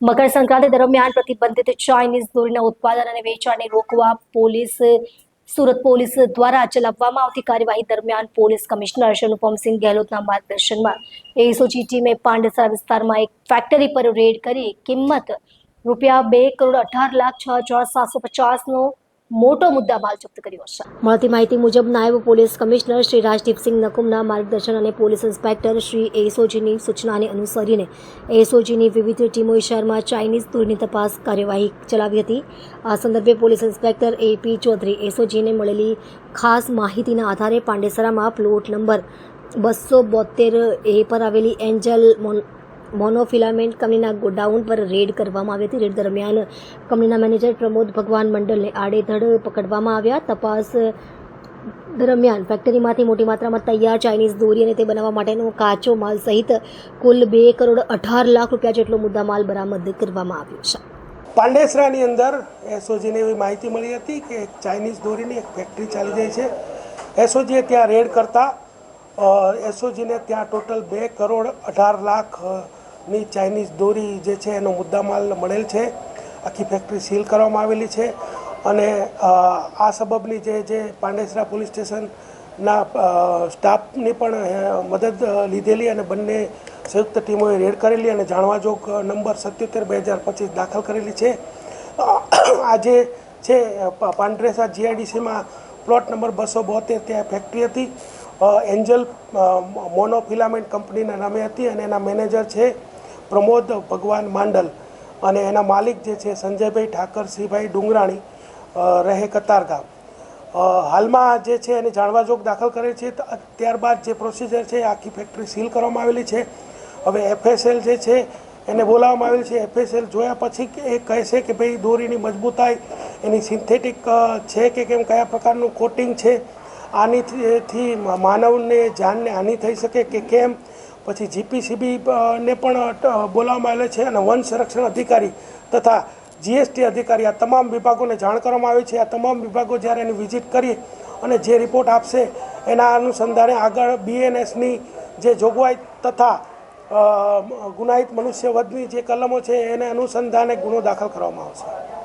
મકર સંક્રાંતિ દરમિયાન પ્રતિબંધિત ચાઇનીઝ દોરીના ઉત્પાદન અને વેચાણને રોકવા સુરત પોલીસ દ્વારા ચલાવવામાં આવતી કાર્યવાહી દરમિયાન પોલીસ કમિશનર શ્રી અનુપમસિંહ ગેહલોતના માર્ગદર્શનમાં એસઓજી ટીમે પાંડેસરા વિસ્તારમાં એક ફેક્ટરી પર રેડ કરી કિંમત ₹2,18,06,750નો મોટો મુદ્દામાલ જપ્ત કર્યો છે। મળતી માહિતી મુજબ નાયબ પોલીસ કમિશનર શ્રી રાજદીપસિંહ નકુમના માર્ગદર્શન અને પોલીસ ઇન્સ્પેક્ટર શ્રી એસઓજીની સૂચનાને અનુસરીને એસઓજીની વિવિધ ટીમોએ શહેરમાં ચાઇનીઝ દોરીની તપાસ કાર્યવાહી ચલાવી હતી। આ સંદર્ભે પોલીસ ઇન્સ્પેક્ટર એપી ચૌધરી એસઓજીને મળેલી ખાસ માહિતીના આધારે પાંડેસરામાં પ્લોટ નંબર 272A પર આવેલી એન્જલ મોનોફિલામેન્ટ કંપનીના ગોડાઉન પર રેડ કરવામાં આવી હતી। રેડ દરમિયાન કંપનીના મેનેજર પ્રમોદ ભગવાન મંડલને આડેધડ પકડવામાં આવ્યા। તપાસ દરમિયાન ફેક્ટરીમાંથી મોટી માત્રામાં તૈયાર ચાઇનીઝ દોરી અને તે બનાવવા માટેનો કાચો માલ સહિત કુલ ₹2,18,00,000 જેટલો મુદ્દામાલ બરામદ કરવામાં આવ્યો છે। પાંડેસરાની અંદર એસઓજીને એવી માહિતી મળી હતી કે એક ચાઇનીઝ દોરીની એક ફેક્ટરી ચાલી જાય છે। એસઓજીએ ત્યાં રેડ કરતા એસઓજીને ત્યાં ટોટલ ₹2,18,00,000ની ચાઇનીઝ દોરી જે છે એનો મુદ્દામાલ મળેલ છે। આખી ફેક્ટરી સીલ કરવામાં આવેલી છે અને આ સબબની જે પાંડેસરા પોલીસ સ્ટેશનના સ્ટાફની પણ મદદ લીધેલી અને બંને સંયુક્ત ટીમોએ રેડ કરેલી અને જાણવાજોગ નંબર 77/2025 દાખલ કરેલી છે। આજે છે પાંડેસરા જીઆઈડીસીમાં પ્લોટ નંબર 272 ત્યાં ફેક્ટરી હતી, એન્જલ મોનોફિલામેન્ટ કંપનીના નામે હતી અને એના મેનેજર છે પ્રમોદ ભગવાન માંડલ અને એના માલિક જે છે સંજયભાઈ ઠાકરસિંહભાઈ ડુંગરાણી રહે કતારગામ। હાલમાં જે છે એને જાણવાજોગ દાખલ કરે છે। ત્યારબાદ જે પ્રોસિજર છે આખી ફેક્ટરી સીલ કરવામાં આવેલી છે। હવે એફએસએલ જે છે એને બોલાવવામાં આવેલી છે। એફએસએલ જોયા પછી એ કહેશે કે ભાઈ દોરીની મજબૂતાઈ એની સિન્થેટિક છે કે કેમ, કયા પ્રકારનું કોટિંગ છે, આનીથી માનવને જાનને હાનિ થઈ શકે કે કેમ। પછી જીપીસીબી ને પણ બોલાવવામાં આવેલા છે અને વન સંરક્ષણ અધિકારી તથા જીએસટી અધિકારી આ તમામ વિભાગોને જાણ કરવામાં આવી છે। આ તમામ વિભાગો જ્યારે એની વિઝિટ કરી અને જે રિપોર્ટ આપશે એના અનુસંધાને આગળ બીએનએસની જે જોગવાઈ તથા ગુનાહિત મનુષ્યવધની જે કલમો છે એને અનુસંધાને ગુનો દાખલ કરવામાં આવશે।